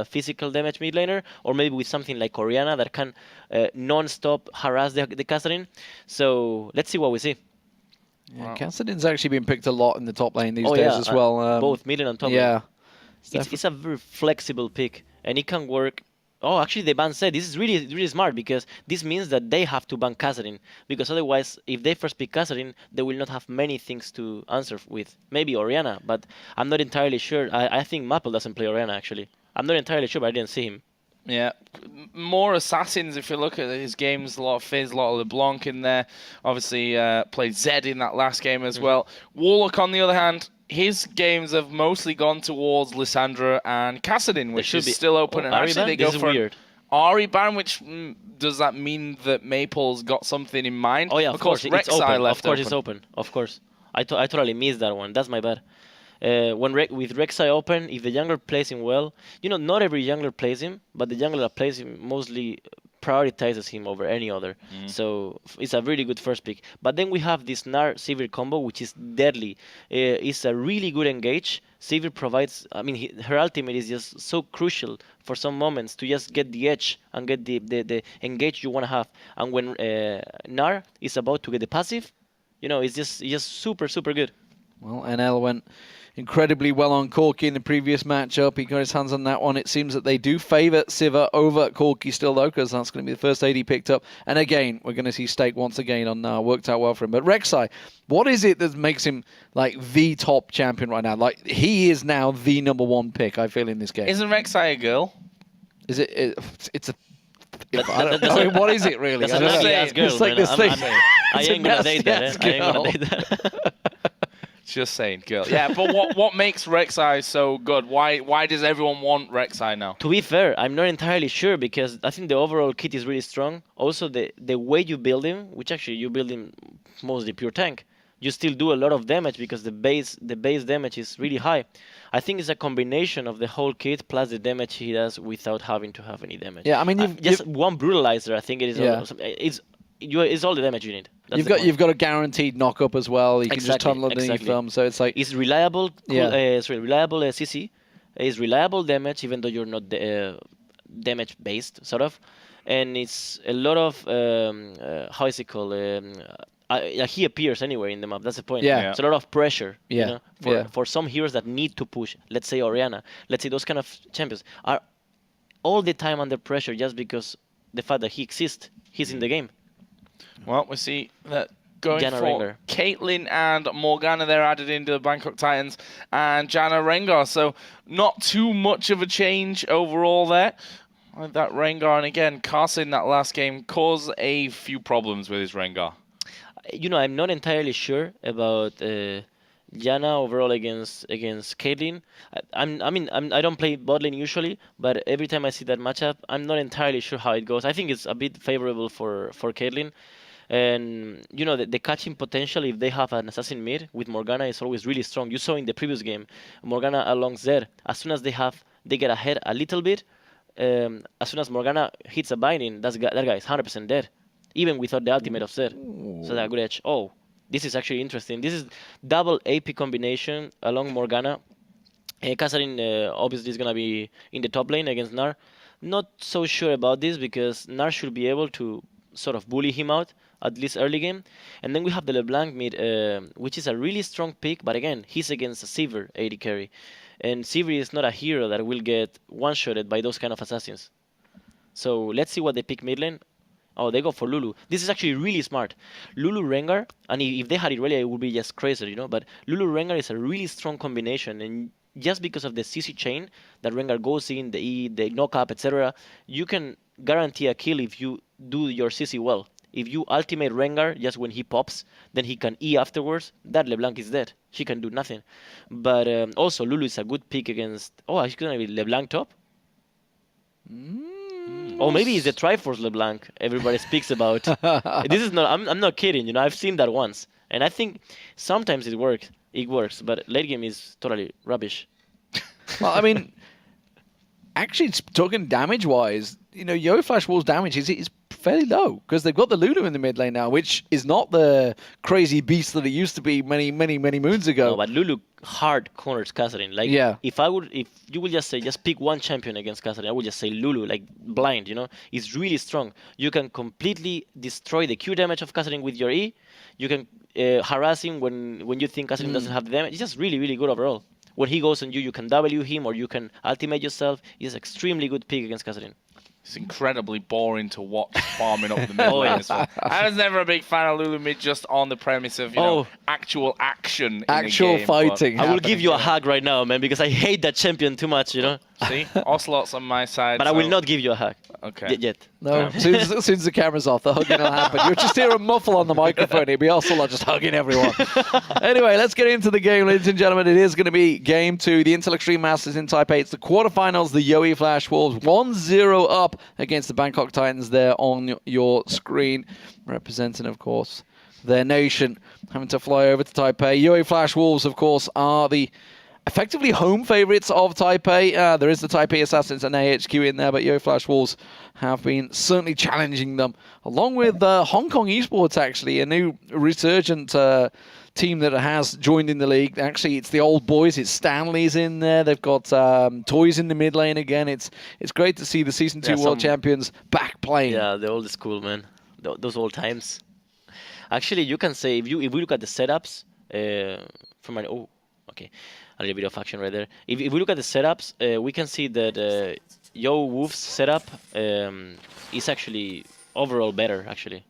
physical damage mid laner, or maybe with something like Oriana that can non-stop harass the Catherine. So let's see what we see. Yeah, Kassadin's actually been picked a lot in the top lane these days yeah, as well. both mid lane and top lane. Yeah. It's a very flexible pick, and it can work. Oh, actually, the ban said this is really smart, because this means that they have to ban Kassadin, because otherwise, if they first pick Kassadin, they will not have many things to answer with. Maybe Oriana, but I'm not entirely sure. I think Maple doesn't play Oriana, actually. I'm not entirely sure, but I didn't see him. Yeah, more assassins. If you look at his games, a lot of Fizz, a lot of LeBlanc in there. Obviously, played Zed in that last game as well. Warlock, on the other hand, his games have mostly gone towards Lissandra and Kassadin, which is still open. And actually, they go for weird. Ari ban, which does that mean that Maple's got something in mind? Oh yeah, of course, it's open. Left of course, it's open. Of course, I totally missed that one. That's my bad. With Rek'Sai open, if the jungler plays him well, not every jungler plays him, but the jungler that plays him mostly prioritizes him over any other. So it's a really good first pick. But then we have this Gnar Sivir combo, which is deadly. It's a really good engage. Sivir provides, her ultimate is just so crucial for some moments to just get the edge and get the engage you want to have. And when Gnar is about to get the passive, it's just super good. Well, NL went incredibly well on Corki in the previous matchup. He got his hands on that one. It seems that they do favour Sivir over Corki still, though, because that's going to be the first AD picked up. And again, we're going to see Stake once again on worked out well for him. But Rek'Sai, what is it that makes him like the top champion right now? Like, he is now the #1 pick, I feel, in this game. Isn't Rek'Sai a girl? Is it? It's a... what is it really? That's an ugly-ass girl. It's like this thing. I ain't gonna date that. I ain't gonna date that. Just saying, girl. Yeah, but what makes Rek'Sai so good? Why does everyone want Rek'Sai now? To be fair, I'm not entirely sure, because I think the overall kit is really strong. Also, the way you build him, which actually you build him mostly pure tank, you still do a lot of damage because the base damage is really high. I think it's a combination of the whole kit plus the damage he does without having to have any damage. Yeah, I mean, just one brutalizer, I think it is. Yeah. It's all the damage you need. You've got a guaranteed knock-up as well. You can just tunnel underneath them, so it's like... It's reliable, reliable CC. It's reliable damage, even though you're not damage-based, sort of. And it's a lot of, how is it called? He appears anywhere in the map, that's the point. Yeah. It's a lot of pressure, for some heroes that need to push. Let's say Oriana. Let's say those kind of champions are all the time under pressure just because the fact that he exists, he's in the game. Well, we see that going Janna for Rengar. Caitlyn and Morgana, they're added into the Bangkok Titans, and Janna Rengar. So not too much of a change overall there. Like that Rengar, and again, Carson that last game caused a few problems with his Rengar. I'm not entirely sure about Janna overall against Caitlyn. I don't play bot lane usually, but every time I see that matchup, I'm not entirely sure how it goes. I think it's a bit favorable for Caitlyn. And the catching potential, if they have an assassin mid with Morgana, is always really strong. You saw in the previous game, Morgana along Zed. As soon as they get ahead a little bit, as soon as Morgana hits a binding, that guy is 100% dead, even without the ultimate of Zed. So that good edge. Oh, this is actually interesting. This is double AP combination along Morgana. Kassadin obviously is gonna be in the top lane against Gnar. Not so sure about this, because Gnar should be able to sort of bully him out at least early game. And then we have the LeBlanc mid, which is a really strong pick, but again, he's against a Sivir AD carry. And Sivir is not a hero that will get one-shotted by those kind of assassins. So let's see what they pick mid lane. Oh, they go for Lulu. This is actually really smart. Lulu Rengar, and if they had it ready, it would be just crazy, But Lulu Rengar is a really strong combination, and just because of the CC chain that Rengar goes in, the E, the knock-up, etc., you can guarantee a kill if you do your CC well. If you ultimate Rengar just when he pops, then he can E afterwards, that LeBlanc is dead. She can do nothing. But also, Lulu is a good pick against... Oh, she's going to be LeBlanc top? Or maybe it's the Triforce LeBlanc everybody speaks about. This is not... I'm not kidding, I've seen that once. And I think sometimes it works, but late game is totally rubbish. Well, I mean... Actually, talking damage-wise, Yo Flash Wall's damage is fairly low because they've got the Lulu in the mid lane now, which is not the crazy beast that it used to be many moons ago. No, but Lulu hard corners Catherine. Like, Yeah. if you will just say, just pick one champion against Catherine, I would just say Lulu, like blind, you know? It's really strong. You can completely destroy the Q damage of Catherine with your E. You can harass him when you think Catherine doesn't have the damage. It's just really, really good overall. When he goes on you can W him or you can ultimate yourself. It's extremely good pick against Catherine. It's incredibly boring to watch farming up the mid lane as well. I was never a big fan of Lulu mid just on the premise of, you know, actual action Actual in the game, fighting. I will give you a hug right now, man, because I hate that champion too much, you know? See? Ocelot's on my side. But I will not give you a hug. Okay. Yet. No, as soon as the camera's off, the hugging will happen. You'll just hear a muffle on the microphone. It'll be Ocelot just hugging everyone. Anyway, let's get into the game, ladies and gentlemen. It is going to be Game 2, the Intel Extreme Masters in Taipei. It's the quarterfinals, the Yowie Flash Wolves 1-0 up against the Bangkok Titans there on your screen, representing, of course, their nation, having to fly over to Taipei. Yowie Flash Wolves, of course, are the effectively home favourites of Taipei. There is the Taipei Assassins and AHQ in there, but Yowie Flash Wolves have been certainly challenging them, along with Hong Kong Esports, actually, a new resurgent team that has joined in the league. Actually, it's the old boys. It's Stanley's in there. They've got Toys in the mid lane again. It's great to see the Season 2 World Champions back playing. Yeah, the old school, man. Those old times. Actually, you can say, if we look at the setups, from an... Oh, okay. A little bit of action right there. If we look at the setups, we can see that Yo Wolf's setup is actually overall better, actually.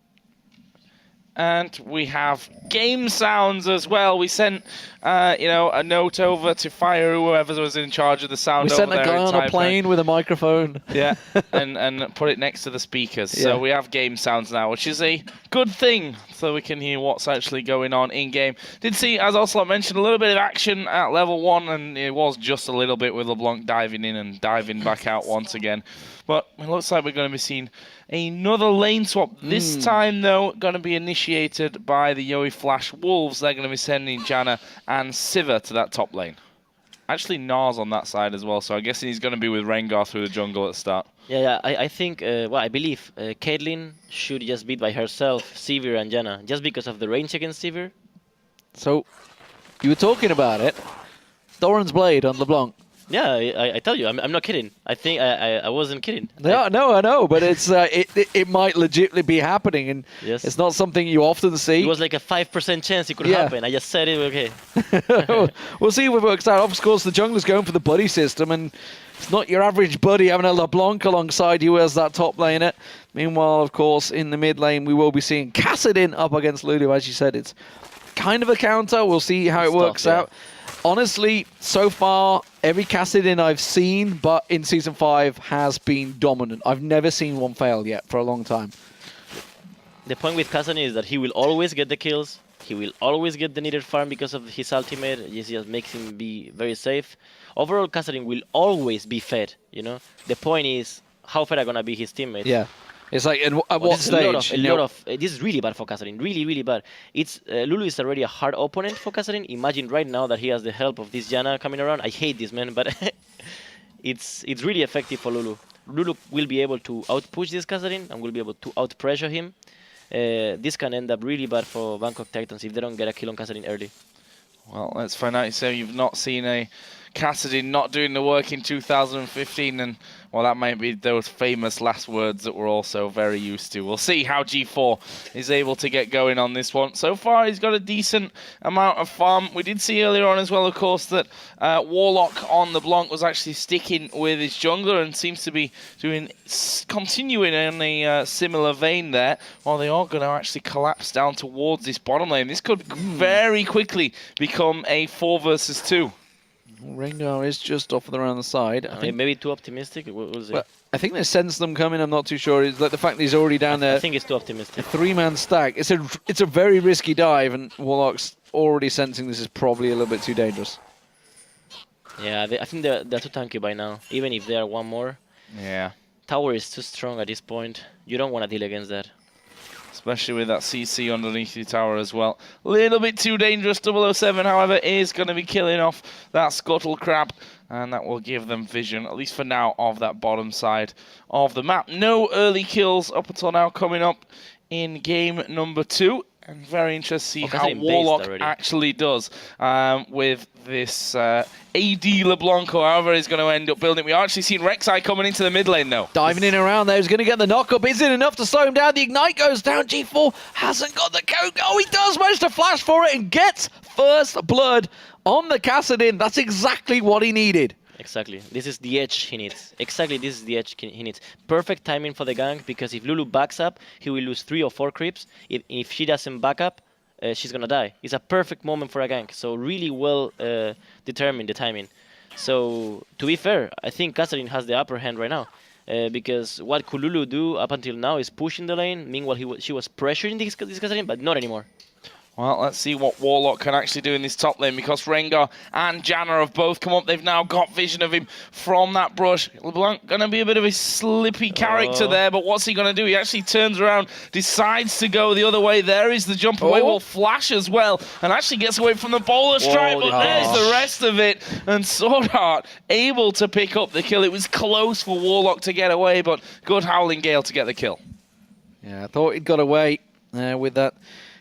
And we have game sounds as well. We sent, a note over to Fire, whoever was in charge of the sound. We sent a over there guy in on a Taipei. plane with a microphone. Yeah, and put it next to the speakers. Yeah. So we have game sounds now, which is a good thing, so we can hear what's actually going on in game. Did see, as Ocelot mentioned, a little bit of action at level 1, and it was just a little bit with LeBlanc diving in and diving back out once again. But it looks like we're going to be seeing another lane swap. This time, though, going to be initiated by the Yowie Flash Wolves. They're going to be sending Janna and Siva to that top lane. Actually, Nars on that side as well, so I guess he's going to be with Rengar through the jungle at the start. Yeah, I think, I believe Caitlyn should just beat by herself Sivir and Janna, just because of the range against Sivir. So, you were talking about it. Doran's Blade on LeBlanc. Yeah, I tell you, I'm not kidding. I think I wasn't kidding. No, I know, but it's it might legitimately be happening, and Yes. it's not something you often see. It was like a 5% chance it could Yeah. happen. I just said it, okay. We'll see if it works out. Of course, the jungler's going for the buddy system, and it's not your average buddy having a LeBlanc alongside you as that top laner. Meanwhile, of course, in the mid lane, we will be seeing Kassadin up against Lulu. As you said, it's kind of a counter. We'll see how it works out. Honestly, so far, every Kassadin I've seen, but in Season 5, has been dominant. I've never seen one fail yet for a long time. The point with Kassadin is that he will always get the kills. He will always get the needed farm because of his ultimate. It just makes him be very safe. Overall, Kassadin will always be fed, you know? The point is, how fed are going to be his teammates? Yeah. It's like, at what stage? This is really bad for Kassadin. Really, really bad. It's Lulu is already a hard opponent for Kassadin. Imagine right now that he has the help of this Janna coming around. I hate this, man, but it's really effective for Lulu. Lulu will be able to outpush this Kassadin and will be able to outpressure him. This can end up really bad for Bangkok Titans if they don't get a kill on Kassadin early. Well, let's find out. So you've not seen a Kassadin not doing the work in 2015, and well, that might be those famous last words that we're also very used to. We'll see how G4 is able to get going on this one. So far, he's got a decent amount of farm. We did see earlier on as well, of course, that Warlock on the Blanc was actually sticking with his jungler and seems to be continuing in a similar vein there, while they are going to actually collapse down towards this bottom lane. This could very quickly become a 4 versus 2. Rengar is just off around the side. I think Maybe too optimistic. We'll see. Well, I think they sense them coming. I'm not too sure. It's like the fact that he's already down there. I think it's too optimistic. A 3-man stack. It's a very risky dive, and Warlock's already sensing this is probably a little bit too dangerous. Yeah, I think they're too tanky by now. Even if they are one more. Yeah. Tower is too strong at this point. You don't want to deal against that. especially with that CC underneath the tower as well. A little bit too dangerous. 007, however, is going to be killing off that Scuttle Crab, and that will give them vision, at least for now, of that bottom side of the map. No early kills up until now coming up in game number 2. And very interested to see how Warlock actually does with this AD LeBlanc, or however he's going to end up building. We are actually seeing Rek'Sai coming into the mid lane, though. Diving in around there, he's going to get the knock-up. Is it enough to slow him down? The Ignite goes down. G4 hasn't got the code. Oh, he does manage to flash for it and gets first blood on the Kassadin. That's exactly what he needed. Exactly. This is the edge he needs. Exactly, this is the edge he needs. Perfect timing for the gank, because if Lulu backs up, he will lose 3 or 4 creeps. If she doesn't back up, she's gonna die. It's a perfect moment for a gank. So really well determined, the timing. So to be fair, I think Kassadin has the upper hand right now. Because what could Lulu do up until now is push in the lane. Meanwhile, she was pressuring this Kassadin, but not anymore. Well, let's see what Warlock can actually do in this top lane, because Rengar and Janna have both come up. They've now got vision of him from that brush. LeBlanc going to be a bit of a slippy character there, but what's he going to do? He actually turns around, decides to go the other way. There is the jump away, will flash as well, and actually gets away from the bowler strike, but there's the rest of it. And Sword Art able to pick up the kill. It was close for Warlock to get away, but good Howling Gale to get the kill. Yeah, I thought he'd got away with that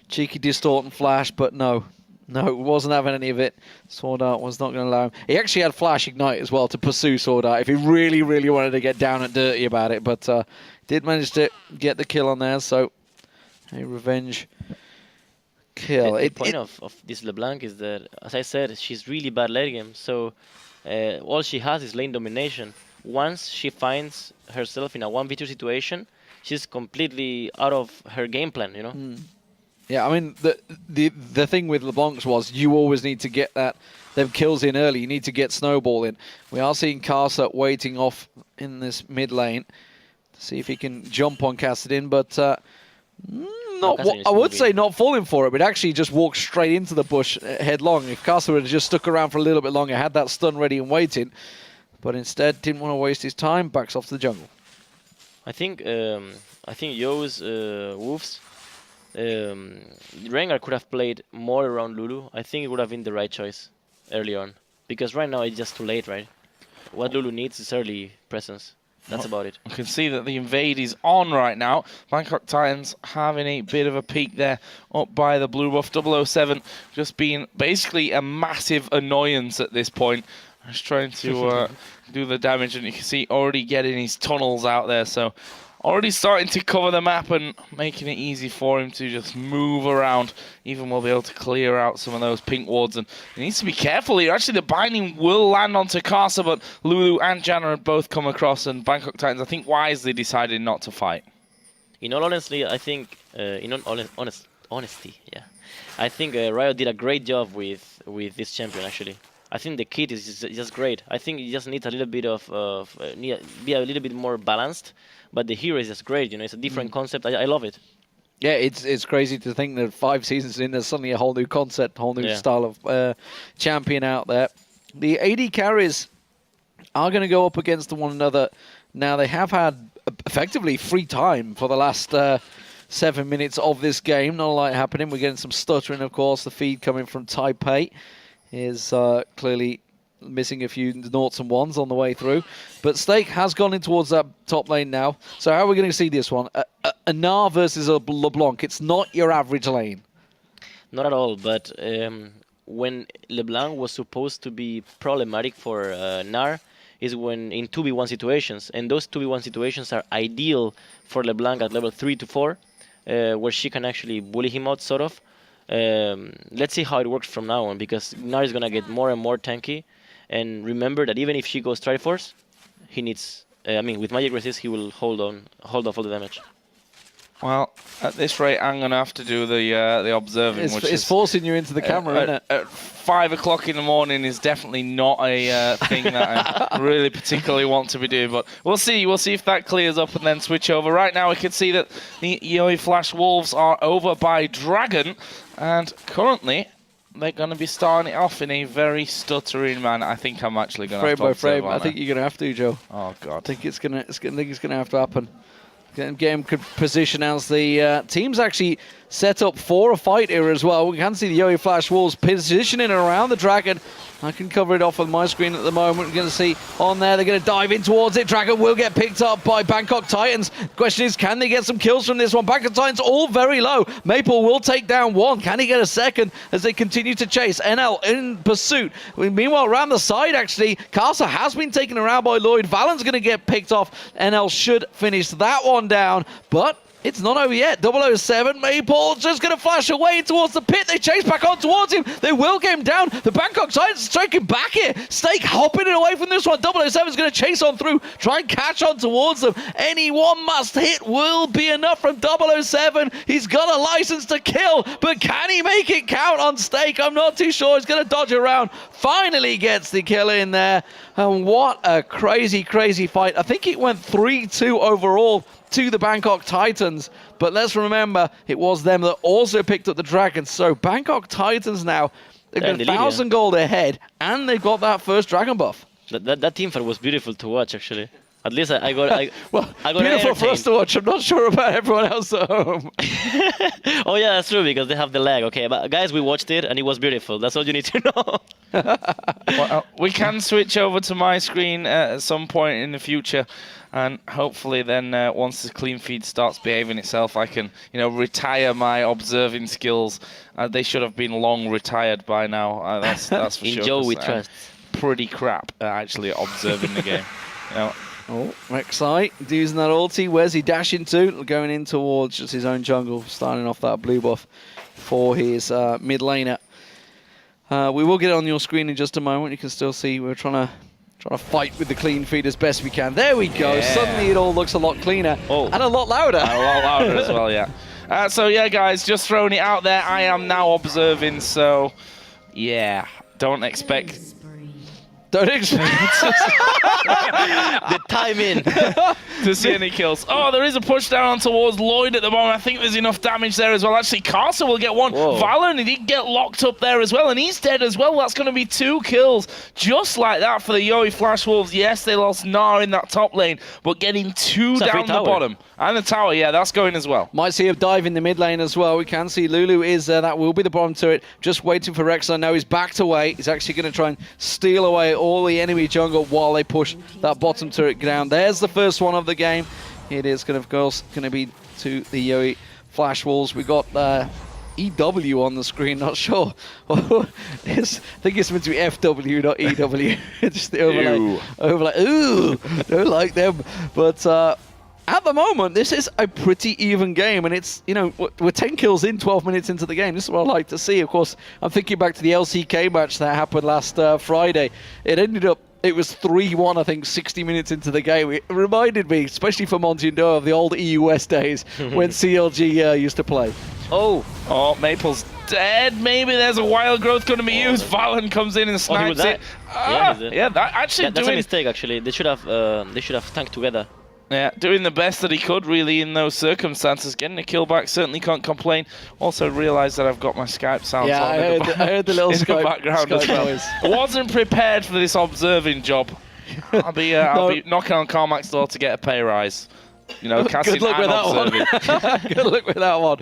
cheeky distort and flash, but no, wasn't having any of it. Sword Art was not going to allow him. He actually had flash ignite as well to pursue Sword Art if he really, really wanted to get down and dirty about it, but did manage to get the kill on there, so a revenge kill. The point of this LeBlanc is that, as I said, she's really bad late game, so all she has is lane domination. Once she finds herself in a 1v2 situation, she's completely out of her game plan, you know? Yeah, I mean, the thing with LeBlanc's was you always need to get them kills in early. You need to get snowball in. We are seeing Karsa waiting off in this mid lane to see if he can jump on Kassadin, but I would say not falling for it, but actually just walk straight into the bush headlong. If Karsa had just stuck around for a little bit longer, had that stun ready and waiting, but instead didn't want to waste his time, backs off to the jungle. I think Yo's Wolves. Rengar could have played more around Lulu. I think it would have been the right choice early on, because right now it's just too late, right? What Lulu needs is early presence. That's about it. You can see that the invade is on right now. Bangkok Titans having a bit of a peek there up by the blue buff. 007 just being basically a massive annoyance at this point. Just trying to do the damage, and you can see already getting his tunnels out there, so already starting to cover the map and making it easy for him to just move around. Even will be able to clear out some of those pink wards, and he needs to be careful here. Actually, the binding will land onto Karsa, but Lulu and Janna had both come across, and Bangkok Titans, I think, wisely decided not to fight. In all honesty, I think, honesty, yeah, I think Riot did a great job with this champion, actually. I think the kit is just great. I think it just needs a little bit be a little bit more balanced. But the hero is just great, you know. It's a different concept. I love it. Yeah, it's crazy to think that 5 seasons in, there's suddenly a whole new concept, whole new style of champion out there. The AD carries are going to go up against one another. Now, they have had effectively free time for the last 7 minutes of this game. Not a lot happening. We're getting some stuttering, of course. The feed coming from Taipei is clearly missing a few noughts and ones on the way through. But Stake has gone in towards that top lane now. So how are we going to see this one? A Gnar versus a LeBlanc. It's not your average lane. Not at all, but when LeBlanc was supposed to be problematic for Gnar is when in 2v1 situations. And those 2v1 situations are ideal for LeBlanc at level 3 to 4, where she can actually bully him out, sort of. Let's see how it works from now on, because Gnar is going to get more and more tanky. And remember that even if she goes Triforce, he needs... with Magic Resist, he will hold off all the damage. Well, at this rate, I'm going to have to do the observing. It's forcing you into the camera, isn't it? At 5 o'clock in the morning is definitely not a thing that I really particularly want to be doing. But we'll see. We'll see if that clears up and then switch over. Right now, we can see that the Yoi Flash Wolves are over by Dragon. And currently, they're going to be starting it off in a very stuttering manner. I think I'm actually going to have to frame by frame. I think you're going to have to, Joe. Oh God. I think it's going to have to happen. Game good position as the teams actually set up for a fight here as well. We can see the Yoi Flash Wolves positioning around the Dragon. I can cover it off on my screen at the moment. We're going to see on there, they're going to dive in towards it. Dragon will get picked up by Bangkok Titans. The question is, can they get some kills from this one? Bangkok Titans all very low. Maple will take down one. Can he get a second as they continue to chase? NL in pursuit. Meanwhile, around the side, actually, Casa has been taken around by Lloyd. Valen's going to get picked off. NL should finish that one down, but it's not over yet. 007, Maple just going to flash away towards the pit. They chase back on towards him. They will get him down. The Bangkok Titans striking back here. Stake hopping it away from this one. 007 is going to chase on through, try and catch on towards them. Any one must hit will be enough from 007. He's got a license to kill, but can he make it count on Stake? I'm not too sure. He's going to dodge around. Finally gets the kill in there. And what a crazy, crazy fight. I think it went 3-2 overall to the Bangkok Titans, but let's remember it was them that also picked up the Dragon. So Bangkok Titans now, they've got 1,000 gold ahead, and they've got that first Dragon buff. That team fight was beautiful to watch, actually. At least I got beautiful for us to watch. I'm not sure about everyone else at home. Oh yeah, that's true, because they have the lag. Okay, but guys, we watched it and it was beautiful. That's all you need to know. Well, we can switch over to my screen at some point in the future, and hopefully then once the clean feed starts behaving itself, I can retire my observing skills. They should have been long retired by now. That's for sure. In Joe we trust. Pretty crap actually observing the game. Oh, Rek'Sai using that ulti. Where's he dashing to? Going in towards just his own jungle, starting off that blue buff for his mid laner. We will get it on your screen in just a moment. You can still see we're trying to fight with the clean feed as best we can. There we go. Yeah. Suddenly it all looks a lot cleaner and a lot louder. And a lot louder as well, yeah. So yeah, guys, just throwing it out there. I am now observing, so yeah, don't expect The timing to see any kills. Oh, there is a push down towards Lloyd at the moment. I think there's enough damage there as well. Actually, Carson will get one. Whoa. Valen, he did get locked up there as well, and he's dead as well. That's going to be 2 kills just like that for the Yoi Flash Wolves. Yes, they lost Gnar in that top lane, but getting 2 down the bottom. And the tower, yeah, that's going as well. Might see a dive in the mid lane as well. We can see Lulu is there. That will be the bottom turret. Just waiting for Rek'Sai. Now he's backed away. He's actually going to try and steal away all the enemy jungle while they push that bottom turret down. There's the first one of the game. It is going to be to the Yoi Flash Wolves. We got EW on the screen. Not sure. I think it's meant to be FW, not EW. Just the overlay. Ooh, don't like them. But at the moment, this is a pretty even game, and it's, we're 10 kills in, 12 minutes into the game. This is what I like to see. Of course, I'm thinking back to the LCK match that happened last Friday. It was 3-1, I think, 60 minutes into the game. It reminded me, especially for Monty and Doe, of the old EUS days when CLG used to play. Oh, Maple's dead. Maybe there's a wild growth going to be used. Valen comes in and snipes it. Yeah, that actually that's a mistake. Actually, they should have tanked together. Yeah, doing the best that he could, really, in those circumstances. Getting a kill back, certainly can't complain. Also realised that I've got my Skype sounds on I heard the little Skype background as well. Noise. I wasn't prepared for this observing job. I'll be knocking on Carmack's door to get a pay rise. Casting Good luck with that one. Good luck with that one.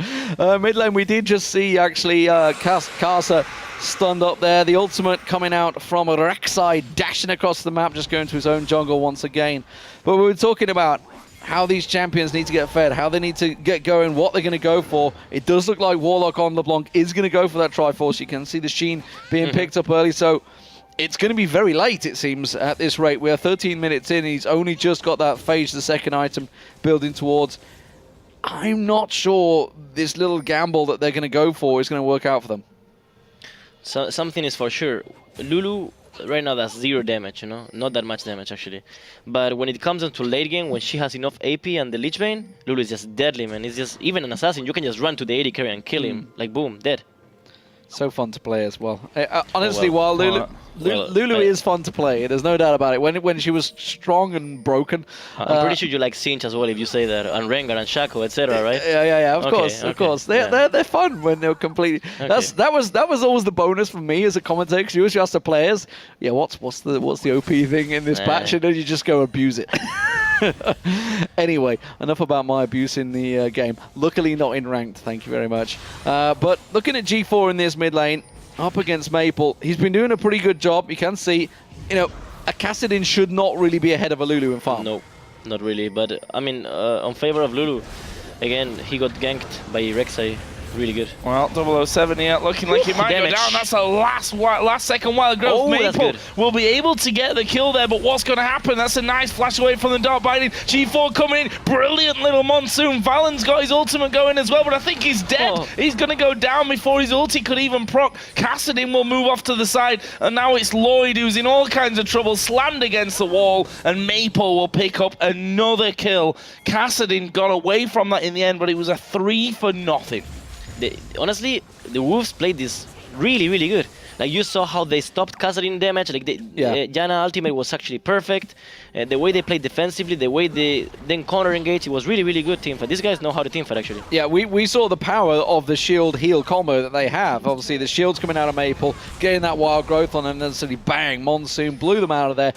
Mid lane, we did just see, actually, Casa stunned up there. The ultimate coming out from Rek'Sai, dashing across the map, just going to his own jungle once again. But we were talking about how these champions need to get fed, how they need to get going, what they're going to go for. It does look like Warlock on LeBlanc is going to go for that Triforce. You can see the Sheen being picked up early, so it's going to be very late, it seems, at this rate. We are 13 minutes in. He's only just got that phase, the second item, building towards. I'm not sure this little gamble that they're going to go for is going to work out for them. So something is for sure. Lulu right now does 0 damage, not that much damage actually. But when it comes into late game, when she has enough AP and the Lich Bane, Lulu is just deadly, man. It's just, even an assassin, you can just run to the AD carry and kill him, like boom, dead. So fun to play as well. Honestly, while Lulu is fun to play, there's no doubt about it. When she was strong and broken, I'm pretty sure you like Sinch as well if you say that, and Rengar and Shaco, etc. Right? Yeah. Of course. They're fun when they're completely. Okay. That was always the bonus for me as a commentator. Because you always ask the players, what's the OP thing in this patch, and then you just go abuse it. Anyway, enough about my abuse in the game. Luckily not in ranked, thank you very much. But looking at G4 in this mid lane, up against Maple, he's been doing a pretty good job. You can see, you know, a Kassadin should not really be ahead of a Lulu in farm. No, not really. But I mean, on favor of Lulu, again, he got ganked by Rek'Sai. Really good. Well, 007 here, looking like he might damage. go down. That's a last second wild growth. Oh, that's Maple good. will be able to get the kill there, but what's going to happen? That's a nice flash away from the dart biting. G4 coming in. Brilliant little monsoon. Valen's got his ultimate going as well, but I think he's dead. Oh. He's going to go down before his ulti could even proc. Kassadin will move off to the side, and now it's Lloyd who's in all kinds of trouble, slammed against the wall, and Maple will pick up another kill. Kassadin got away from that in the end, but it was a 3 for nothing. Honestly, the Wolves played this really, really good. Like, you saw how they stopped Kassadin damage. Like, Janna ultimate was actually perfect. The way they played defensively, the way they then counter-engage, it was really, really good teamfight. These guys know how to teamfight, actually. Yeah, we saw the power of the shield heal combo that they have. Obviously, the shield's coming out of Maple, getting that wild growth on them, and then suddenly bang, Monsoon blew them out of there.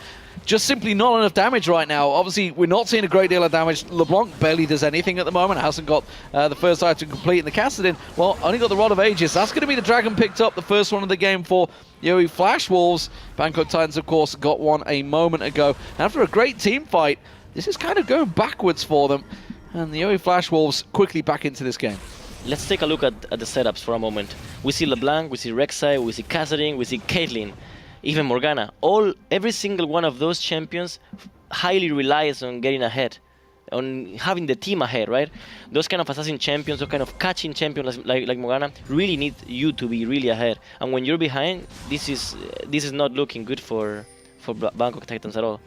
Just simply not enough damage right now. Obviously, we're not seeing a great deal of damage. LeBlanc barely does anything at the moment. Hasn't got the first item complete in the Kassadin. Well, only got the Rod of Ages. That's going to be the Dragon picked up, the first one of the game for Yowie Flash Wolves. Bangkok Titans, of course, got one a moment ago. After a great team fight, this is kind of going backwards for them. And the Yowie Flash Wolves quickly back into this game. Let's take a look at the setups for a moment. We see LeBlanc, we see Rek'Sai, we see Kassadin, we see Caitlyn. Even Morgana. Every single one of those champions highly relies on getting ahead, on having the team ahead, right? Those kind of assassin champions, those kind of catching champions like Morgana really need you to be really ahead. And when you're behind, this is not looking good for Bangkok Titans at all.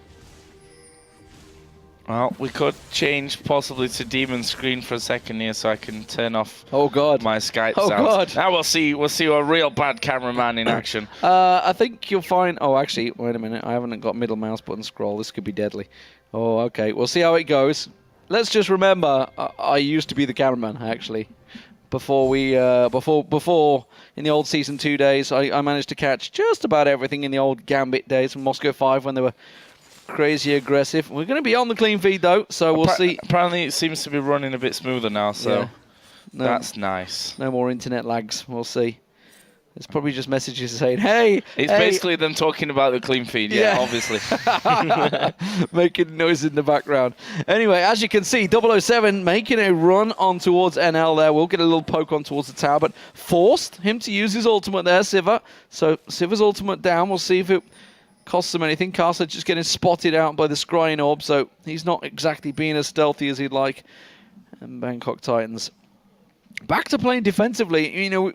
Well, we could change possibly to demon screen for a second here, so I can turn off Oh God. my Skype Oh sounds. God. Now we'll see a real bad cameraman in action. I think you'll find... Oh, actually, wait a minute. I haven't got middle mouse button scroll. This could be deadly. Oh, okay. We'll see how it goes. Let's just remember, I used to be the cameraman, actually. Before in the old Season 2 days, I managed to catch just about everything in the old Gambit days from Moscow 5 when they were crazy aggressive. We're going to be on the clean feed, though, so we'll see. Apparently, it seems to be running a bit smoother now, so Yeah. No, that's nice. no more internet lags. We'll see. It's probably just messages saying, hey! It's hey. basically them talking about the clean feed, yeah. Obviously. Making noise in the background. Anyway, as you can see, 007 making a run on towards NL there. We'll get a little poke on towards the tower, but forced him to use his ultimate there, Siva. So Siva's ultimate down. We'll see if it costs him anything. Castle just getting spotted out by the scrying orb, so he's not exactly being as stealthy as he'd like. And Bangkok Titans back to playing defensively. You know,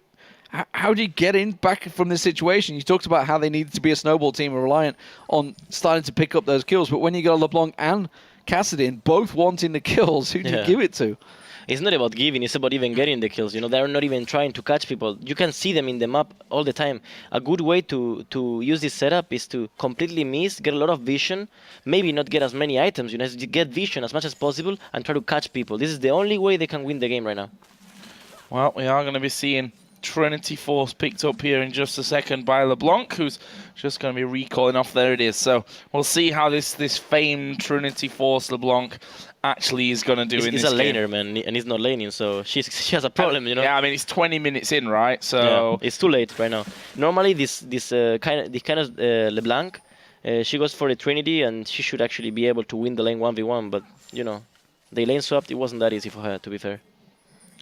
how do you get in back from this situation? You talked about how they needed to be a snowball team and reliant on starting to pick up those kills, but when you got LeBlanc and Kassadin both wanting the kills, who do you give it to? It's not about giving, it's about even getting the kills. You know, they're not even trying to catch people. You can see them in the map all the time. A good way to use this setup is to completely miss, get a lot of vision, maybe not get as many items, you know, get vision as much as possible and try to catch people. This is the only way they can win the game right now. Well, we are going to be seeing Trinity Force picked up here in just a second by LeBlanc, who's just going to be recalling off. There it is. So we'll see how this famed Trinity Force LeBlanc actually is going to do in this game. He's a laner, man, and he's not laning, so she has a problem, you know. Yeah, I mean, it's 20 minutes in, right? So yeah, it's too late right now. Normally, this kind of LeBlanc, she goes for the Trinity, and she should actually be able to win the lane 1v1. But you know, they lane swapped. It wasn't that easy for her, to be fair.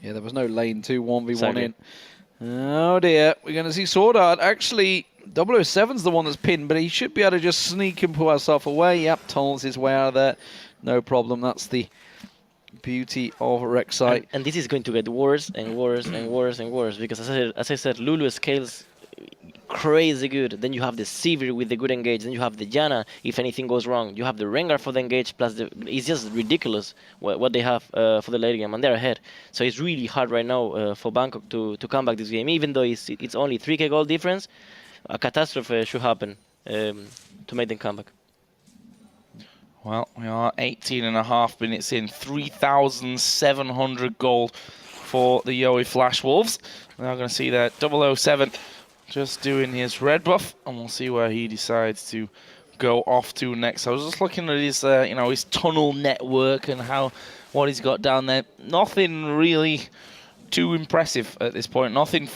Yeah, there was no lane 2 1v1 exactly. in. Oh dear, we're going to see Sword Art. Actually, 007's the one that's pinned, but he should be able to just sneak and pull herself away. Yep, tunnels his way out of there. No problem. That's the beauty of Rek'Sai. And this is going to get worse and worse and worse and worse because, as I said, Lulu scales crazy good. Then you have the Sivir with the good engage. Then you have the Janna if anything goes wrong. You have the Rengar for the engage. Plus, it's just ridiculous what they have for the late game, and they're ahead. So it's really hard right now for Bangkok to come back this game. Even though it's only 3k goal difference, a catastrophe should happen to make them come back. Well, we are 18.5 minutes in, 3,700 gold for the Yowie Flash Wolves. We're now going to see that 007 just doing his red buff, and we'll see where he decides to go off to next? I was just looking at his, his tunnel network and what he's got down there. Nothing really too impressive at this point. Nothing,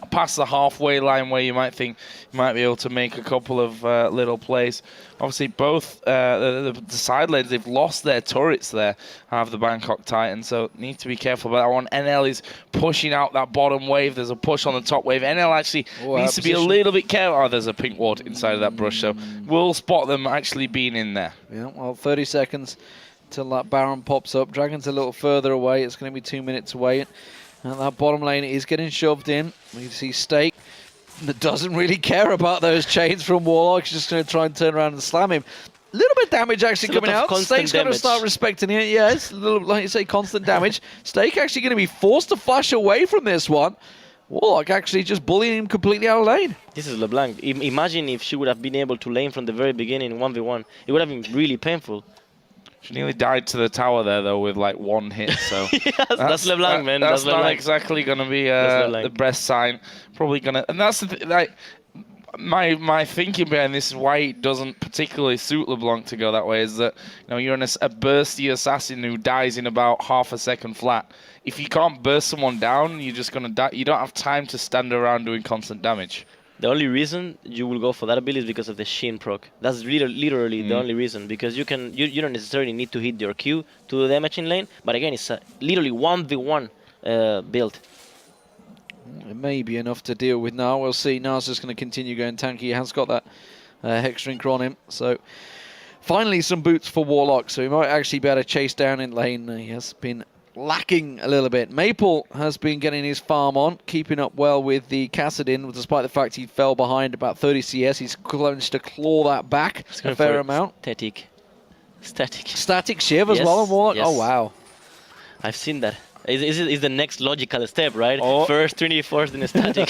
past the halfway line where you might think you might be able to make a couple of little plays. Obviously, both the side lanes, they've lost their turrets there, have the Bangkok Titans, so need to be careful about that one. NL is pushing out that bottom wave. There's a push on the top wave. NL actually needs to be a little bit careful. Oh, there's a pink ward inside of that brush, so we'll spot them actually being in there. Yeah, well, 30 seconds till that Baron pops up. Dragon's a little further away. It's going to be 2 minutes away. And that bottom lane is getting shoved in. We see Stake that doesn't really care about those chains from Warlock. He's just going to try and turn around and slam him. A little bit of damage actually coming out. Stake's got to start respecting it. Yeah, it's a little, like you say, constant damage. Stake actually going to be forced to flash away from this one. Warlock actually just bullying him completely out of lane. This is LeBlanc. Imagine if she would have been able to lane from the very beginning 1v1. It would have been really painful. She nearly died to the tower there, though, with like one hit. So yes, that's LeBlanc, man. That's not exactly going to be the best sign. Probably going to, and that's the thing. Like my thinking behind this is why it doesn't particularly suit LeBlanc to go that way. Is that you're a bursty assassin who dies in about half a second flat. If you can't burst someone down, you're just going to die. You don't have time to stand around doing constant damage. The only reason you will go for that ability is because of the Shin proc. That's literally the only reason, because you don't necessarily need to hit your Q to do damage in lane, but again, it's literally 1v1 build. It may be enough to deal with now. We'll see. Now's just going to continue going tanky. He has got that Hex Drinker on him, so finally some boots for Warlock, so he might actually be able to chase down in lane. He has been lacking a little bit. Maple has been getting his farm on, keeping up well with the Kassadin, despite the fact he fell behind about 30 CS. He's managed to claw that back a fair amount. Static Shiv as well on Warlock? Yes. Oh, wow. I've seen that. Is the next logical step, right? Oh. First Trinity, first in a static.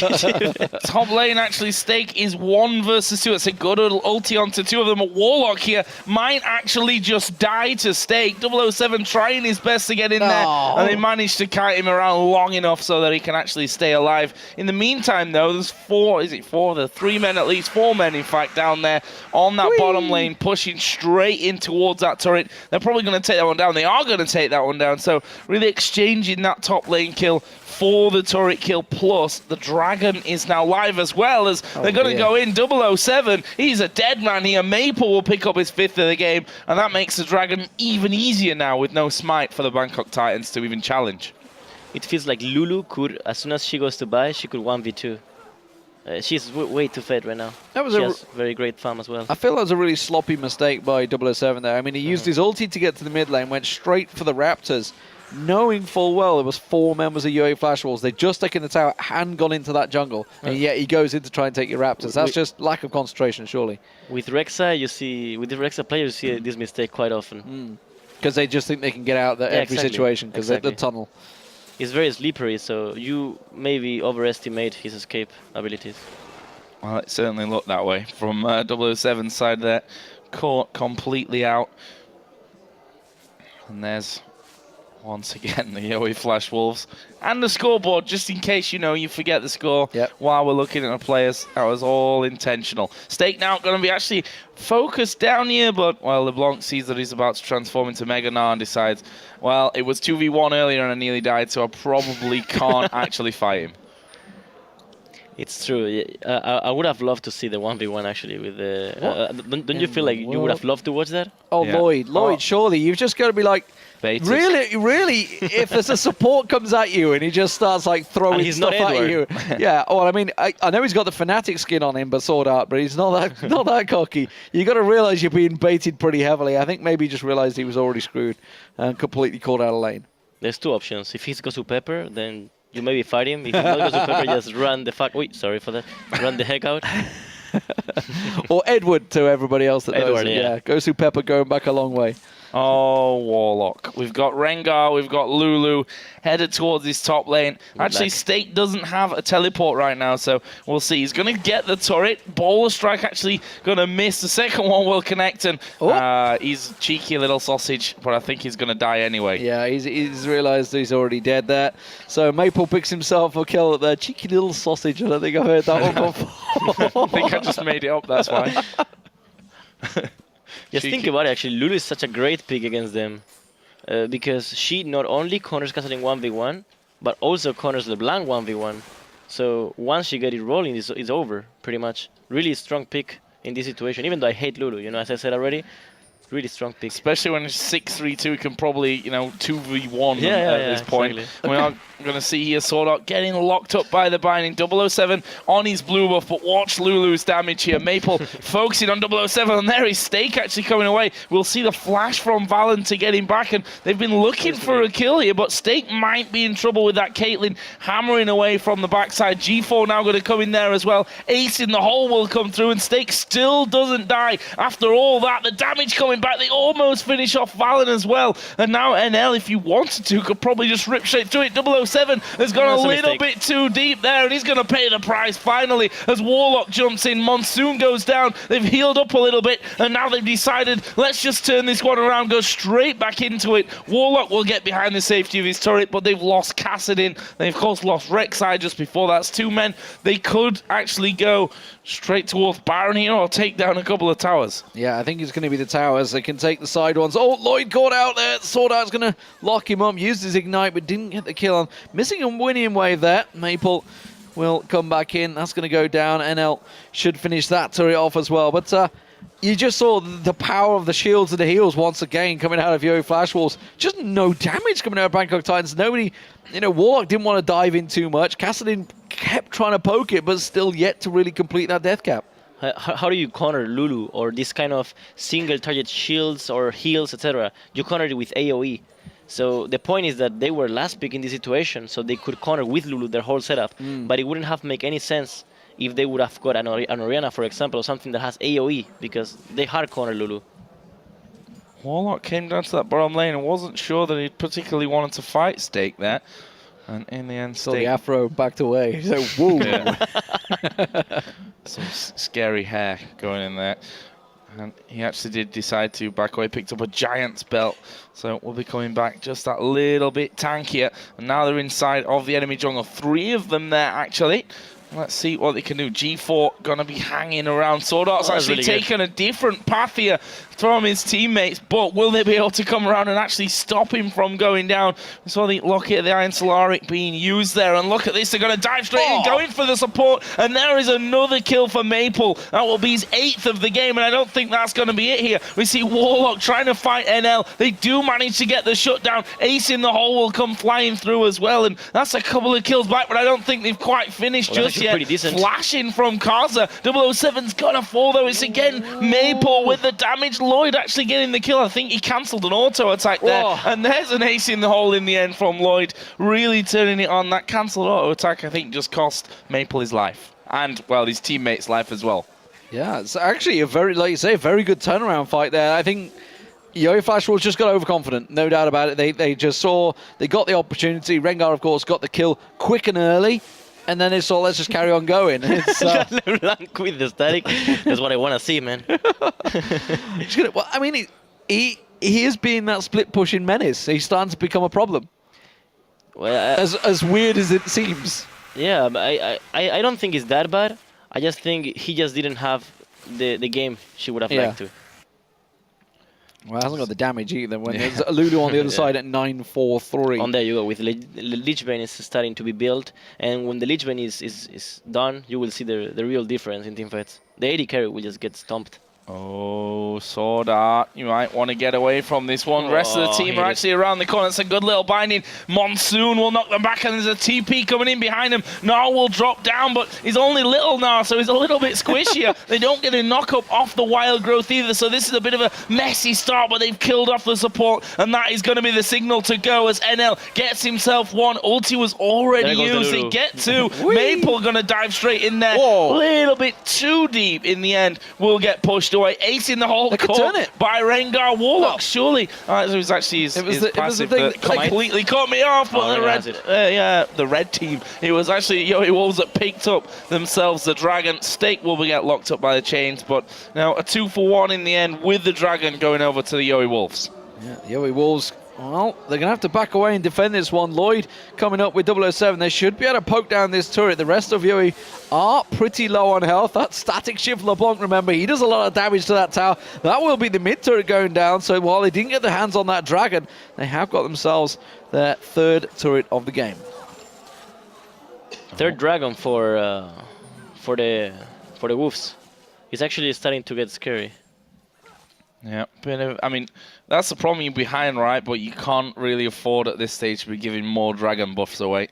Top lane, actually, Stake is 1 versus 2. It's a good ulti onto 2 of them. Warlock here might actually just die to Stake. 007 trying his best to get in there, and they managed to kite him around long enough so that he can actually stay alive. In the meantime, though, there's 3 men at least, 4 men, in fact, down there on that bottom lane, pushing straight in towards that turret. They're probably going to take that one down. They are going to take that one down, so really exchanging that top lane kill for the turret kill, plus the Dragon is now live as well, as they're going to go in. 007, he's a dead man here. Maple will pick up his 5th of the game, and that makes the Dragon even easier now with no smite for the Bangkok Titans to even challenge. It feels like Lulu could, as soon as she goes to buy, she could 1v2. She's way too fed right now. That was she has very great farm as well. I feel that was a really sloppy mistake by 007 there. I mean, he used his ulti to get to the mid lane, went straight for the Raptors, knowing full well there was 4 members of UA Flash Wolves. They'd just taken the tower and gone into that jungle, and yet he goes in to try and take your Raptors. That's just lack of concentration, surely. With Rexa, with the Rexa players, you see this mistake quite often. Because they just think they can get out of every situation, because they're the tunnel. He's very slippery, so you maybe overestimate his escape abilities. Well, it certainly looked that way from 007's side there. Caught completely out. And there's, once again, the Yowie Flash Wolves. And the scoreboard, just in case, you forget the score while we're looking at the players. That was all intentional. Stake now going to be actually focused down here, but, well, LeBlanc sees that he's about to transform into Mega Gnar and decides, well, it was 2v1 earlier and I nearly died, so I probably can't actually fight him. It's true. I would have loved to see the 1v1 actually with the... don't you feel like you would have loved to watch that? Oh, yeah. Lloyd, surely. You've just got to be like, baited. Really, if there's a support comes at you and he just starts like throwing stuff at you. Yeah, well, I mean, I know he's got the Fnatic skin on him, but Sword Art, but he's not that cocky. You got to realize you're being baited pretty heavily. I think maybe he just realized he was already screwed and completely caught out of lane. There's 2 options. If he goes to Pepper, then you maybe fight him. If he not goes to Pepper, just run the fuck. Wait, sorry for that. Run the heck out. Or Edward to everybody else that knows Edward, it. Yeah, goes through Pepper, going back a long way. Oh, Warlock. We've got Rengar, we've got Lulu headed towards his top lane. Actually, Stake doesn't have a teleport right now, so we'll see. He's going to get the turret. Bowler Strike actually going to miss. The second one will connect, and he's a cheeky little sausage, but I think he's going to die anyway. Yeah, he's realised he's already dead there. So Maple picks himself a kill at the cheeky little sausage. I don't think I've heard that one before. I think I just made it up, that's why. Just think about it, actually. Lulu is such a great pick against them. Because she not only corners Cassidy 1v1, but also corners LeBlanc 1v1. So once she get it rolling, it's over, pretty much. Really strong pick in this situation, even though I hate Lulu, you know, as I said already. Really strong pick. Especially when it's 6-3-2, can probably, 2v1 Yeah, at this point. exactly. We are going to see here Swordart getting locked up by the binding. 007 on his blue buff, but watch Lulu's damage here. Maple focusing on 007, and there is Steak actually coming away. We'll see the flash from Valen to get him back, and they've been looking for a kill here, but Steak might be in trouble with that Caitlyn hammering away from the backside. G4 now going to come in there as well. Ace in the hole will come through, and Steak still doesn't die. After all that, the damage coming back, they almost finish off Valen as well. And now NL, if you wanted to, could probably just rip straight through it. 007 has gone a little bit too deep there, and he's going to pay the price finally as Warlock jumps in. Monsoon goes down. They've healed up a little bit, and now they've decided, let's just turn this one around, go straight back into it. Warlock will get behind the safety of his turret, but they've lost Cassidin. They, of course, lost Rek'Sai just before. That's 2 men. They could actually go straight towards Baron here or take down a couple of towers. Yeah, I think it's going to be the towers. They can take the side ones. Oh, Lloyd caught out there. Sword Art's going to lock him up. Used his ignite, but didn't get the kill on. Missing a winning wave there. Maple will come back in. That's going to go down. NL should finish that turret off as well. But you just saw the power of the shields and the heals once again coming out of Yo Flash Walls. Just no damage coming out of Bangkok Titans. Nobody, Warlock didn't want to dive in too much. Cassidin kept trying to poke it, but still yet to really complete that death cap. How do you counter Lulu or this kind of single target shields or heals, etc.? You counter it with AoE. So the point is that they were last pick in this situation, so they could counter with Lulu their whole setup. But it wouldn't have make any sense if they would have got an Orianna, for example, or something that has AoE, because they hard counter Lulu. Warlock came down to that bottom lane and wasn't sure that he particularly wanted to fight Steak there. And in the end, So the Steak... afro backed away. So, whoa. Some scary hair going in there. And he actually did decide to back away, picked up a Giant's belt. So we'll be coming back just that little bit tankier. And now they're inside of the enemy jungle. 3 of them there, actually. Let's see what they can do. G4 going to be hanging around. Sword Art's actually really taken a different path here from his teammates, but will they be able to come around and actually stop him from going down? We saw the Locket of the Iron Solaric being used there, and look at this, they're going to dive straight in, going for the support, and there is another kill for Maple. That will be his 8th of the game, and I don't think that's going to be it here. We see Warlock trying to fight NL. They do manage to get the shutdown. Ace in the hole will come flying through as well, and that's a couple of kills back, but I don't think they've quite finished just yet. Pretty decent. Flashing from Kaza. 007's gonna fall though. It's again Maple with the damage. Lloyd actually getting the kill. I think he cancelled an auto attack there. And there's an ace in the hole in the end from Lloyd. Really turning it on. That cancelled auto attack, I think, just cost Maple his life. And, well, his teammates' life as well. Yeah, it's actually a very, like you say, a very good turnaround fight there. I think Yo Flash was just got overconfident, no doubt about it. They just saw, they got the opportunity. Rengar, of course, got the kill quick and early. And then it's all, let's just carry on going. It's, LeBlanc with the static. That's what I want to see, man. well, I mean, he is being that split pushing menace. He's starting to become a problem. Well, as weird as it seems. Yeah, I don't think it's that bad. I just think he just didn't have the game she would have liked to. Well, it hasn't got the damage either. When there's Lulu on the other side at 9-4-3. On there you go, with Lichbane is starting to be built, and when the Lichbane is done, you will see the real difference in teamfights. The AD carry will just get stomped. Oh, Sword Art, you might want to get away from this one. The rest of the team are actually around the corner. It's a good little binding. Monsoon will knock them back, and there's a TP coming in behind him. Gnar will drop down, but he's only little Gnar, so he's a little bit squishier. They don't get a knock-up off the wild growth either, so this is a bit of a messy start, but they've killed off the support, and that is going to be the signal to go as NL gets himself one. Ulti was already used. They get two. Maple going to dive straight in there. A little bit too deep in the end. Will get pushed away. Ace in the hole, caught by Rengar. Warlock, surely. It was actually his passive that completely caught me off. But the red team. It was actually Yoey Wolves that picked up themselves the dragon. Stake will get locked up by the chains, but now a 2-for-1 in the end with the dragon going over to the Yoey Wolves. Yeah, Yoey Wolves Well, they're going to have to back away and defend this one. Lloyd coming up with 007. They should be able to poke down this turret. The rest of Yui are pretty low on health. That static shift LeBlanc, remember, he does a lot of damage to that tower. That will be the mid turret going down. So while they didn't get their hands on that dragon, they have got themselves their third turret of the game. Third dragon for the wolves. It's actually starting to get scary. Yeah, I mean, that's the problem. You're behind, right? But you can't really afford at this stage to be giving more dragon buffs away.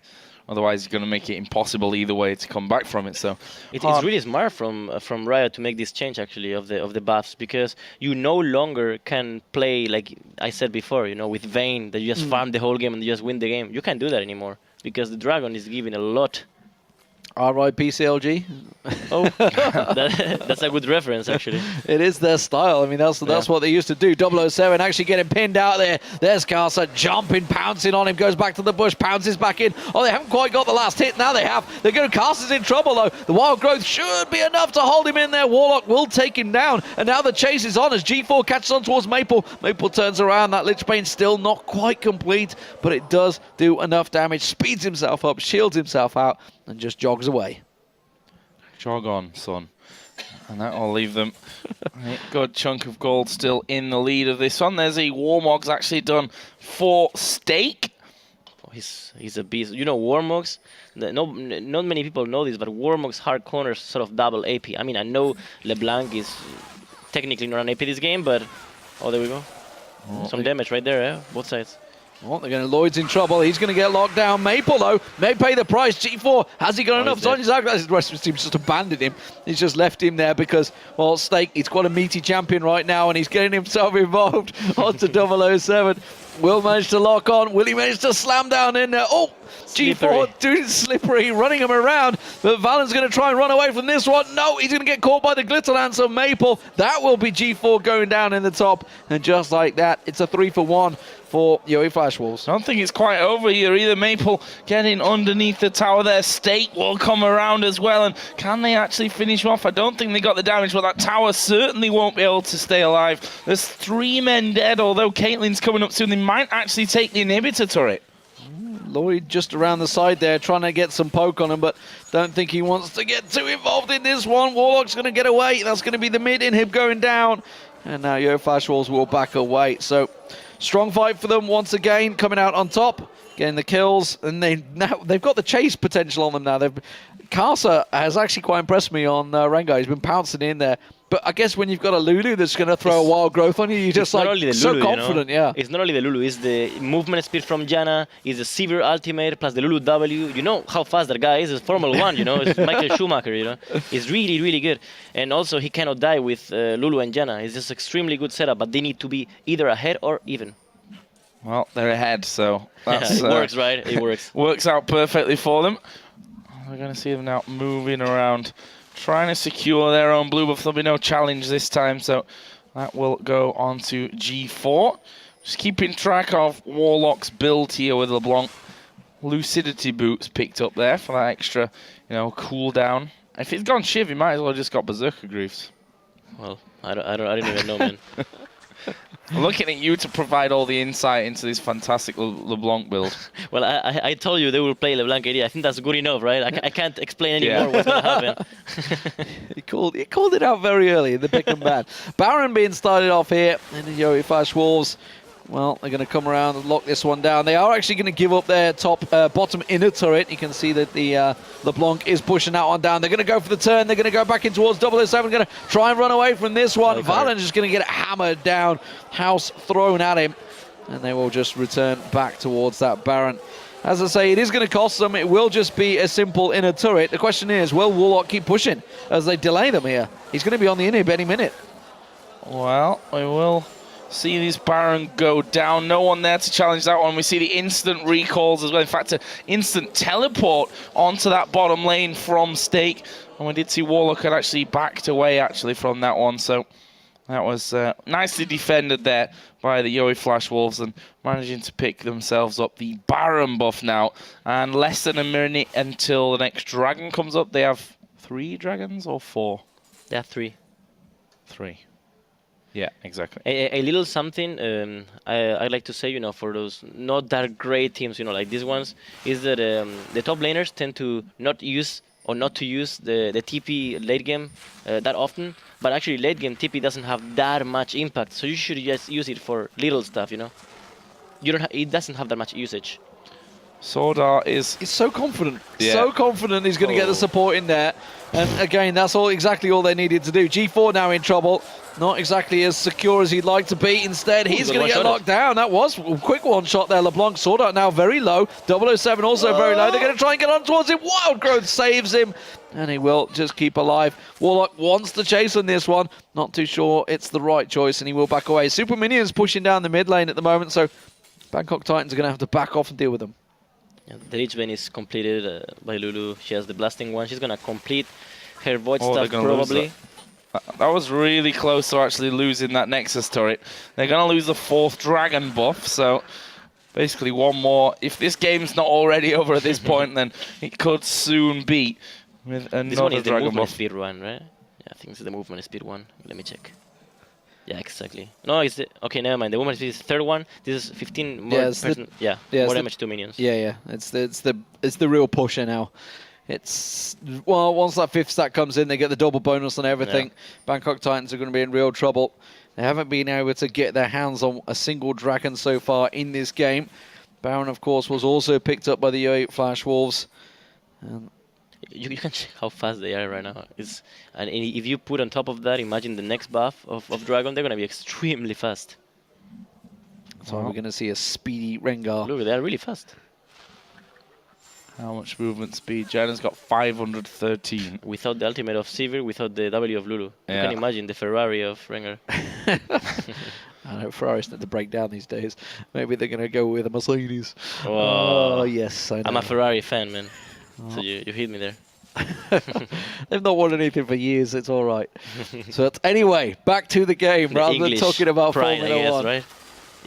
Otherwise, you're going to make it impossible either way to come back from it. So it's really smart from Riot to make this change actually of the buffs, because you no longer can play like I said before, you know, with Vayne that you just farm the whole game and you just win the game. You can't do that anymore because the dragon is giving a lot. R.I.P. CLG. Oh, that's a good reference, actually. It is their style. I mean, that's what they used to do. 007 actually getting pinned out there. There's Casa jumping, pouncing on him, goes back to the bush, pounces back in. Oh, they haven't quite got the last hit. Now they have. They're going to Casa's in trouble, though. The wild growth should be enough to hold him in there. Warlock will take him down. And now the chase is on as G4 catches on towards Maple. Maple turns around. That Lich Bane still not quite complete, but it does do enough damage. Speeds himself up, shields himself out, and just jogs away. Jog on, son. And that will leave them a good chunk of gold still in the lead of this one. There's a Warmog's actually done for Stake. Oh, he's a beast. You know, Warmog's, not many people know this, but Warmog's hard corners sort of double AP. I mean, I know LeBlanc is technically not an AP this game, but... Oh, there we go. Oh, some damage right there, eh? Both sides. Oh, they're going to... Lloyd's in trouble. He's going to get locked down. Maple, though, may pay the price. G4, has he got enough? Sonya's the rest of his team's just abandoned him. He's just left him there because, well, Stake, he's quite a meaty champion right now, and he's getting himself involved onto 007. Will manage to lock on. Will he manage to slam down in there? Oh, G4 doing slippery, running him around. But Valen's going to try and run away from this one. No, he's going to get caught by the glitter lance of Maple. That will be G4 going down in the top. And just like that, it's a 3-for-1 for Yui Flash Wolves. I don't think it's quite over here either. Maple getting underneath the tower there. Stake will come around as well. And can they actually finish off? I don't think they got the damage, but that tower certainly won't be able to stay alive. There's 3 men dead, although Caitlyn's coming up soon. They might actually take the inhibitor turret. Lloyd just around the side there trying to get some poke on him, but don't think he wants to get too involved in this one. Warlock's going to get away. That's going to be the mid inhib going down. And now Yo Flash Wolves will back away. So strong fight for them once again, coming out on top, getting the kills, and they've got the chase potential on them now. Casa has actually quite impressed me on Rengar. He's been pouncing in there. But I guess when you've got a Lulu that's going to throw a wild growth on you, you're just like so Lulu, confident, you know? Yeah. It's not only the Lulu, it's the movement speed from Janna, it's the Severe ultimate plus the Lulu W. You know how fast that guy is. It's Formula 1, you know. It's Michael Schumacher, you know. It's really, really good. And also, he cannot die with Lulu and Janna. It's just extremely good setup, but they need to be either ahead or even. Well, they're ahead, so that's, it works, right? It works. Works out perfectly for them. We're going to see them now moving around, trying to secure their own blue buff. There'll be no challenge this time, so that will go on to G4. Just keeping track of Warlock's build here with LeBlanc. Lucidity boots picked up there for that extra, you know, cooldown. If it's gone Shiv, he might as well have just got Berserker Greaves. Well, I didn't even know, man. I'm looking at you to provide all the insight into this fantastic LeBlanc build. Well, I told you they will play LeBlanc AD. I think that's good enough, right? I can't explain anymore what's going to happen. He called it out very early in the pick and ban. Baron being started off here, and the Yui Flash Wolves, well, they're going to come around and lock this one down. They are actually going to give up their bottom inner turret. You can see that the LeBlanc is pushing that one down. They're going to go for the turn. They're going to go back in towards 007. Going to try and run away from this one. Okay. Valen is just going to get it hammered down. House thrown at him. And they will just return back towards that Baron. As I say, it is going to cost them. It will just be a simple inner turret. The question is, will Warlock keep pushing as they delay them here? He's going to be on the inhib any minute. Well, we will see this Baron go down. No one there to challenge that one. We see the instant recalls as well. In fact, an instant teleport onto that bottom lane from Stake. And we did see Warlock had actually backed away actually from that one. So that was nicely defended there by the Yui Flash Wolves and managing to pick themselves up the Baron buff now. And less than a minute until the next dragon comes up. They have 3 dragons or 4? They have 3. 3. Yeah, exactly. A little something I like to say, for those not that great teams, like these ones, is that the top laners tend to not use or not to use the TP late game that often, but actually late game TP doesn't have that much impact, so you should just use it for little stuff, You don't. It doesn't have that much usage. Sword Art is... He's so confident. Yeah. So confident he's going to get the support in there. And again, that's exactly all they needed to do. G4 now in trouble. Not exactly as secure as he'd like to be. Instead, he's going to get locked down. That was a quick one shot there. LeBlanc. Sword Art now very low. 007 also very low. They're going to try and get on towards him. Wild Growth saves him. And he will just keep alive. Warlock wants to chase on this one. Not too sure it's the right choice, and he will back away. Super Minions pushing down the mid lane at the moment, so Bangkok Titans are going to have to back off and deal with them. Yeah, the Lich Bane is completed by Lulu. She has the blasting one. She's gonna complete her void stuff probably. That was really close to actually losing that Nexus turret. They're gonna lose the 4th dragon buff, so basically one more. If this game's not already over at this point, then it could soon be with another this one is the dragon movement buff. speed one, right? Yeah, I think it's the movement speed one. Let me check. Yeah, exactly. No, it's the... Okay, never mind. The movement speed is the 3rd one. This is 15 more more damage to minions. Yeah. It's the real pusher now. It's once that 5th stack comes in, they get the double bonus on everything. Yeah. Bangkok Titans are going to be in real trouble. They haven't been able to get their hands on a single dragon so far in this game. Baron, of course, was also picked up by the Yo8 Flash Wolves. You can check how fast they are right now. And if you put on top of that, imagine the next buff of Dragon, they're going to be extremely fast. So we're going to see a speedy Rengar. Look, they are really fast. How much movement speed? Janna's got 513. Without the ultimate of Sivir, without the W of Lulu. Yeah. You can imagine the Ferrari of Rengar. I know Ferraris need to break down these days. Maybe they're going to go with a Mercedes. Oh, yes, I know. I'm a Ferrari fan, man. So you hit me there. They've not won anything for years. It's all right. So anyway, back to the game rather than talking about pride, Formula I guess, 1. Right?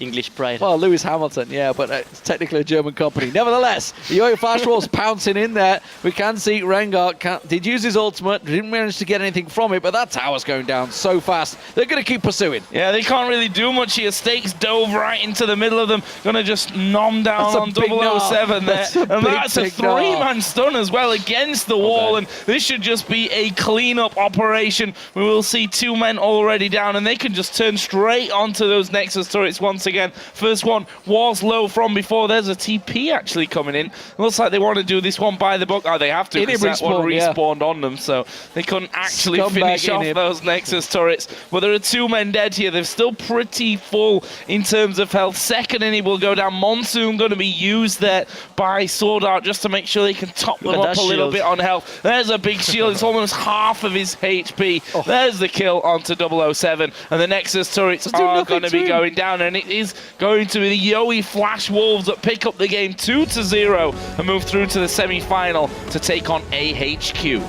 English pride. Well, Lewis Hamilton, yeah, but it's technically a German company. Nevertheless, the Yo8 Flash Wolves pouncing in there. We can see Rengar did use his ultimate, didn't manage to get anything from it, but that tower's going down so fast. They're going to keep pursuing. Yeah, they can't really do much here. Stakes dove right into the middle of them. Going to just nom down on 007 there. And that's a 3-man stun as well against the wall. And this should just be a clean-up operation. We will see 2 men already down, and they can just turn straight onto those Nexus turrets once again. First one was low from before. There's a TP actually coming in. Looks like they want to do this one by the book. Oh, they have to, because that one respawned on them, so they couldn't actually finish off those Nexus turrets. But there are 2 men dead here. They're still pretty full in terms of health. Second inning will go down. Monsoon going to be used there by Sword Art just to make sure they can top them up a little bit on health. There's a big shield. It's almost half of his HP. There's the kill onto 007. And the Nexus turrets are going to be going down. And it is going to be the Yo8 Flash Wolves that pick up the game 2-0 and move through to the semi-final to take on AHQ.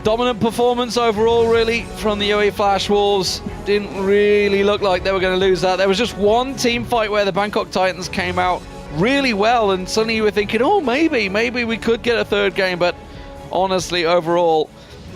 Dominant performance overall, really, from the Yo8 Flash Wolves. Didn't really look like they were going to lose that. There was just one team fight where the Bangkok Titans came out really well, and suddenly you were thinking, oh, maybe we could get a 3rd game, but honestly, overall,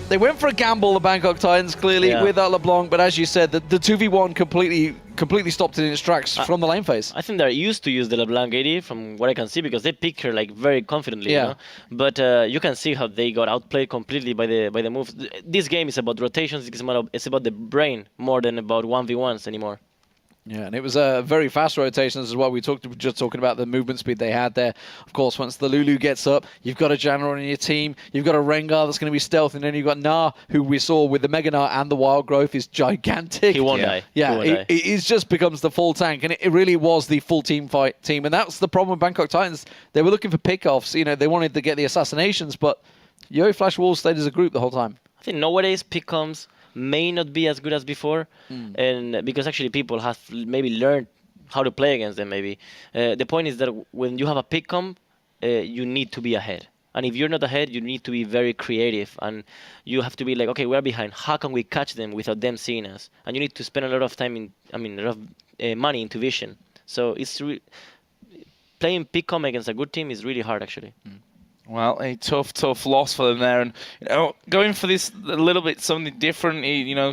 they went for a gamble, the Bangkok Titans, clearly, with that LeBlanc, but as you said, the 2v1 completely stopped it in its tracks from the lane phase. I think they're used to use the LeBlanc AD from what I can see, because they pick her like very confidently. Yeah. You know? But you can see how they got outplayed completely by the moves. This game is about rotations. It's about the brain more than about 1v1s anymore. Yeah, and it was a very fast rotations as well. We just talking about the movement speed they had there. Of course, once the Lulu gets up, you've got a Janna on your team. You've got a Rengar that's going to be stealth, and then you've got Gnar, who we saw with the Mega Gnar and the Wild Growth is gigantic. He won't die. Yeah, it just becomes the full tank, and it really was the full team fight team. And that's the problem with Bangkok Titans. They were looking for pickoffs. You know, they wanted to get the assassinations, but Yo8 Flash Wolves stayed as a group the whole time. I think nowadays pick-coms may not be as good as before, and because actually people have maybe learned how to play against them. Maybe the point is that when you have a pick-com, you need to be ahead, and if you're not ahead, you need to be very creative, and you have to be like, okay, we're behind. How can we catch them without them seeing us? And you need to spend a lot of time a lot of money into vision. So it's playing pick-com against a good team is really hard, actually. Well, a tough loss for them there, and going for this a little bit something different.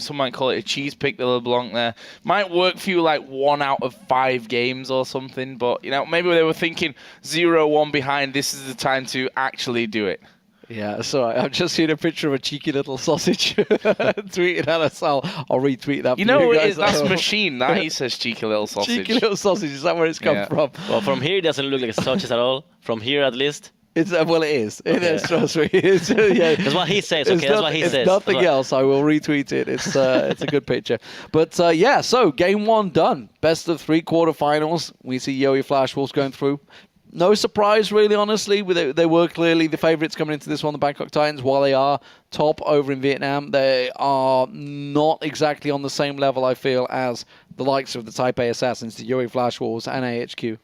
Some might call it a cheese pick. The LeBlanc there might work for you like 1 out of 5 games or something, but maybe they were thinking 0-1 behind. This is the time to actually do it. Yeah, so I've just seen a picture of a cheeky little sausage tweeted at us. I'll retweet that. That's Machine. That he says cheeky little sausage. Cheeky little sausage. Is that where it's come from? Well, from here it doesn't look like a sausage at all. From here, at least. It is. It is. Trust me. That's what he says. Okay, that's what he says. It's nothing else. I will retweet it. It's a good picture. But so game 1 done. Best of 3 quarterfinals. We see Yoey Flash Wolves going through. No surprise, really, honestly. They were clearly the favourites coming into this one, the Bangkok Titans. While they are top over in Vietnam, they are not exactly on the same level, I feel, as the likes of the Taipei Assassins, the Yoey Flash Wolves, and AHQ.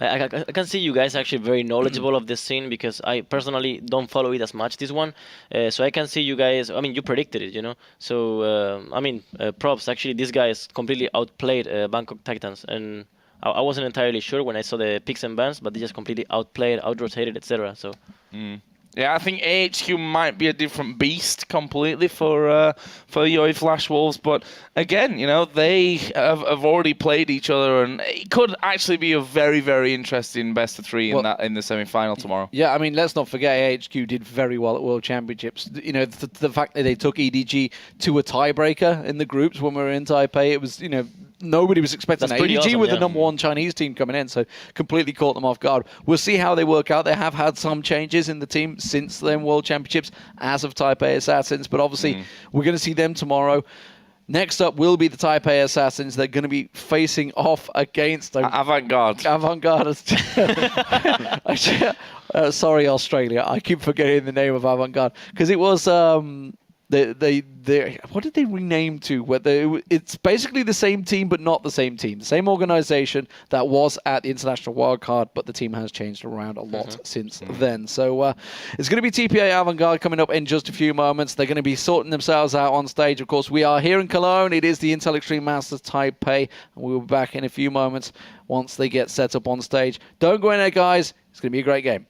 I can see you guys actually very knowledgeable of this scene because I personally don't follow it as much, this one. So I can see you guys, you predicted it, So, props. Actually, these guys completely outplayed Bangkok Titans. And I wasn't entirely sure when I saw the picks and bans, but they just completely outplayed, outrotated, etc. So. Yeah, I think AHQ might be a different beast completely for Yoey Flash Wolves, but again, they have already played each other, and it could actually be a very, very interesting best of 3 in the semi-final tomorrow. Yeah, let's not forget AHQ did very well at World Championships. The fact that they took EDG to a tiebreaker in the groups when we were in Taipei, it was nobody was expecting that. EDG awesome, with the number 1 Chinese team coming in, so completely caught them off guard. We'll see how they work out. They have had some changes in the team since then World Championships as of Taipei Assassins, but obviously we're going to see them tomorrow. Next up will be the Taipei Assassins. They're going to be facing off against Avant-Garde. Sorry, Australia. I keep forgetting the name of Avant-Garde because it was what did they rename to? It's basically the same team, but not the same team. The same organization that was at the International Wildcard, but the team has changed around a lot since then. So it's going to be TPA Avant-Garde coming up in just a few moments. They're going to be sorting themselves out on stage. Of course, we are here in Cologne. It is the Intel Extreme Masters Taipei, and we'll be back in a few moments once they get set up on stage. Don't go in there, guys. It's going to be a great game.